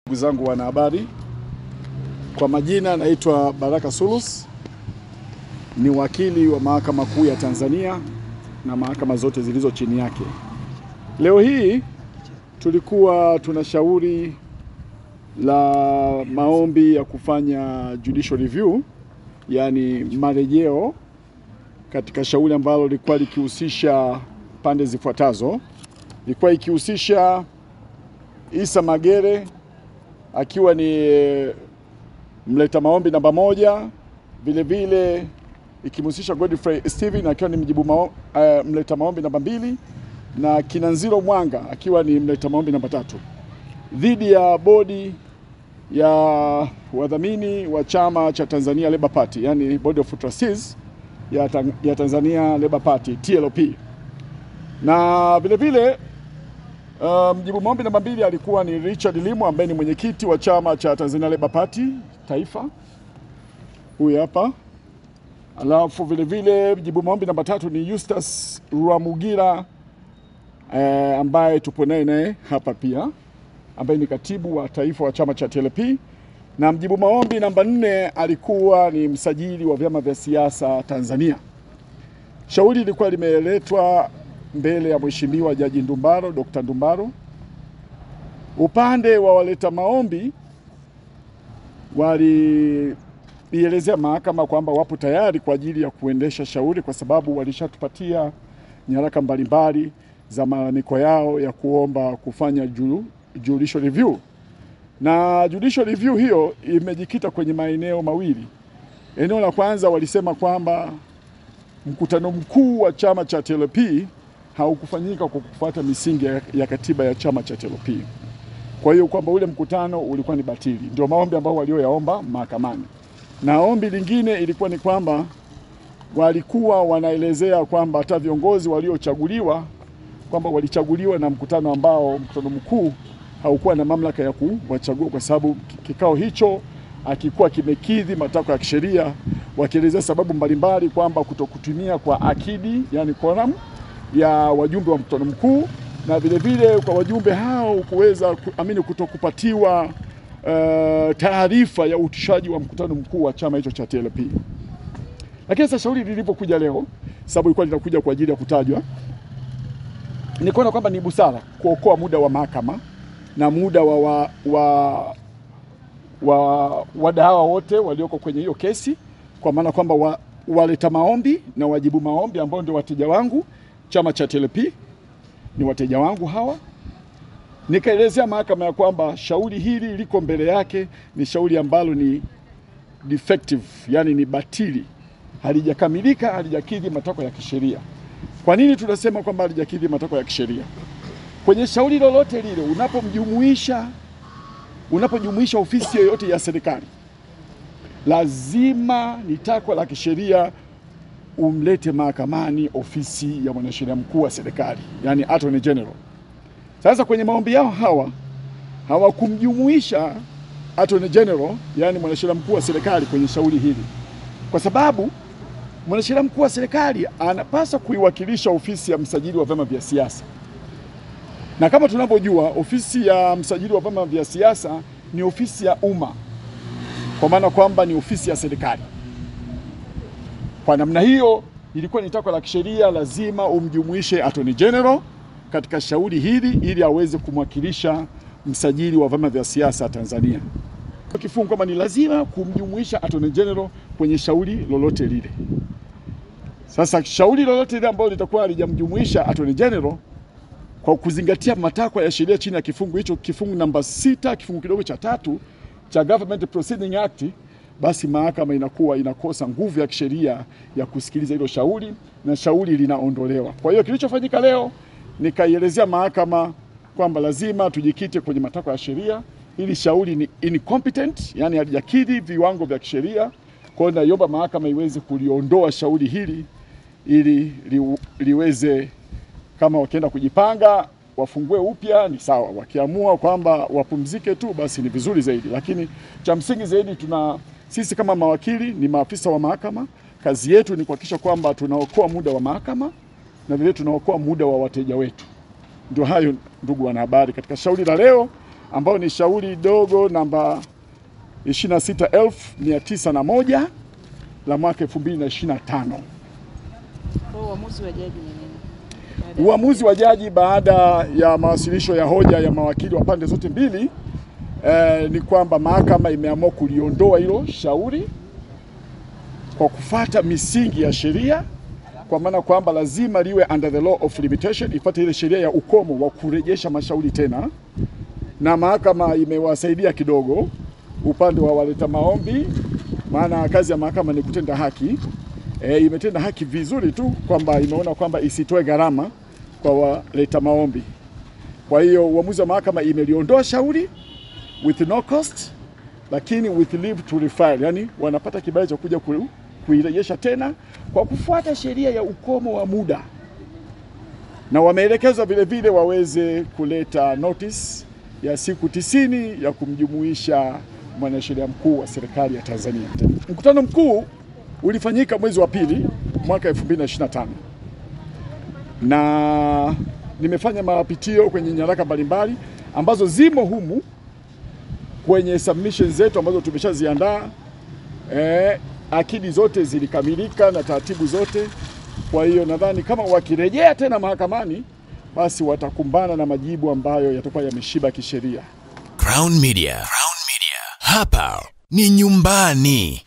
Ndugu zangu wanahabari, kwa majina naitwa Baraka Sulus, ni wakili wa Mahakama Kuu ya Tanzania na mahakama zote zilizo chini yake. Leo hii tulikuwa tuna shauri la maombi ya kufanya judicial review, yani marejeo katika shauri ambalo lilikuwa likihusisha pande zifuatazo. Lilikuwa ikihusisha Issa Magere akiwa ni mleta maombi namba 1, vile vile ikimhusisha Godfrey Steven akiwa ni mleta maombi namba 2, na Kinanziro Mwanga akiwa ni mleta maombi namba 3, dhidi ya bodi ya wadhamini wa chama cha Tanzania Labour Party, yani Board of Trustees ya Tanzania Labour Party TLP. Na vile vile mjibu maombi namba 2 alikuwa ni Richard Limo ambaye ni mwenyekiti wa chama cha Tanzania Labour Party Taifa, huyu hapa. Alafu vile vile mjibu maombi namba 3 ni Eustace Rwamugira ambaye tupo naye hapa pia, ambaye ni katibu wa taifa wa chama cha TLP. Na mjibu maombi namba 4 alikuwa ni msajili wa vyama vya siasa Tanzania. Shauri lilikuwa limeletwa mbele ya Mheshimiwa Jaji Ndumbaro, Dr. Ndumbaro. Upande wa waleta maombi walielezea mahakama kwamba wapo tayari kwa ajili ya kuendesha shauri, kwa sababu walishatupatia nyaraka mbalimbali za malalamiko yao ya kuomba kufanya judicial review. Na judicial review hiyo imejikita kwenye maeneo mawili. Eneo la kwanza, walisema kwamba mkutano mkuu wa chama cha TLP haukufanyika kwa kufuata misingi ya katiba ya chama cha TLP. Kwa hiyo kwamba ule mkutano ulikuwa ni batili. Ndio maombi ambao walioyaomba mahakamani. Na ombi lingine ilikuwa ni kwamba walikuwa wanaelezea kwamba hata viongozi waliochaguliwa kwamba walichaguliwa na mkutano ambao mkutano mkuu haukuwa na mamlaka ya kuwachagua, kwa sababu kikao hicho hakikuwa kimekidhi matakwa ya kisheria, wakielezea sababu mbalimbali kwamba kutokutumia kwa akidi, yani quorum ya wajumbe wa mkutano mkuu, na vile vile kwa wajumbe hao kuweza kutokupatiwa taarifa ya utishaji wa mkutano mkuu wa chama hicho cha TLP. Lakini sasa shauri lilipokuja leo, sababu ilikuwa linakuja kwa ajili ya kutajwa, nikaona kwamba ni busara kuokoa muda wa mahakama na muda wa wadau wote walioko kwenye hiyo kesi, kwa maana kwamba waleta maombi na wajibu maombi ambao ndio wateja wangu. Chama cha TLP ni wateja wangu hawa. Nikaelezea mahakama ya kwamba shauri hili liko mbele yake ni shauri ambalo ni defective, yani ni batili, halijakamilika, halijakidhi matakwa ya kisheria. Kwa nini tunasema kwamba halijakidhi matakwa ya kisheria? Kwenye shauri lolote lile unapojumuisha ofisi yoyote ya serikali, lazima ni takwa la kisheria umlete mahakamani ofisi ya mwanasheria mkuu wa serikali, yani Attorney General. Sasa kwenye maombi yao hawakumjumuisha Attorney General, yani mwanasheria mkuu wa serikali kwenye shauri hili, kwa sababu mwanasheria mkuu wa serikali anapaswa kuiwakilisha ofisi ya msajili wa vyama vya siasa. Na kama tunavyojua, ofisi ya msajili wa vyama vya siasa ni ofisi ya umma, kwa maana kwamba ni ofisi ya serikali. Kwa namna hiyo, ilikuwa ni takwa la kisheria lazima umjumuishe Attorney General katika shauri hili ili aweze kumwakilisha msajili wa vyama vya siasa Tanzania. Kifungu kama ni lazima kumjumuisha Attorney General kwenye shauri lolote lile. Sasa shauri lolote lile ambalo litakuwa halijamjumuisha Attorney General, kwa kuzingatia matakwa ya sheria chini ya kifungu hicho, kifungu namba 6 kifungu kidogo cha 3 cha Government Proceeding Act, basi mahakama inakuwa inakosa nguvu ya kisheria ya kusikiliza hilo shauri na shauri linaondolewa. Kwa hiyo kilichofanyika leo, nikaielezea mahakama kwamba lazima tujikite kwenye matakwa ya sheria. Hili shauri ni incompetent, yani halijakidhi viwango vya kisheria. Kwa hiyo naiomba mahakama iweze kuliondoa shauri hili ili liweze, kama wakienda kujipanga wafungue upya ni sawa, wakiamua kwamba wapumzike tu basi ni vizuri zaidi. Lakini cha msingi zaidi, sisi kama mawakili ni maafisa wa mahakama, kazi yetu ni kuhakikisha kwamba tunaokoa muda wa mahakama na vile tunaokoa muda wa wateja wetu. Ndio hayo, ndugu wanahabari, katika shauri la leo ambao ni shauri dogo namba 26,901 la mwaka 2025. Uamuzi wa jaji ni nini? Uamuzi wa jaji baada ya mawasilisho ya hoja ya mawakili wa pande zote mbili ni kwamba mahakama imeamua kuliondoa hilo shauri kwa kufuata misingi ya sheria, kwa maana kwamba lazima liwe under the law of limitation, ifuate ile sheria ya ukomo wa kurejesha mashauri tena, na mahakama imewasaidia kidogo upande wa waleta maombi, maana kazi ya mahakama ni kutenda haki. Imetenda haki vizuri tu kwamba imeona kwamba isitoe gharama kwa waleta maombi. Kwa hiyo uamuzi wa mahakama imeliondoa shauri with no cost, lakini with leave to refile, yani wanapata kibali cha kuja kuirejesha tena kwa kufuata sheria ya ukomo wa muda, na wameelekezwa vile vile waweze kuleta notice ya siku 90 ya kumjumuisha mwanasheria mkuu wa serikali ya Tanzania. Mkutano mkuu ulifanyika mwezi wa pili mwaka 2025, na nimefanya mapitio kwenye nyaraka mbalimbali ambazo zimo humu kwenye submission zetu ambazo tumeshaziandaa. Akidi zote zilikamilika na taratibu zote. Kwa hiyo nadhani kama wakirejea tena mahakamani, basi watakumbana na majibu ambayo yatakuwa yameshiba kisheria. Crown Media. Hapa ni nyumbani.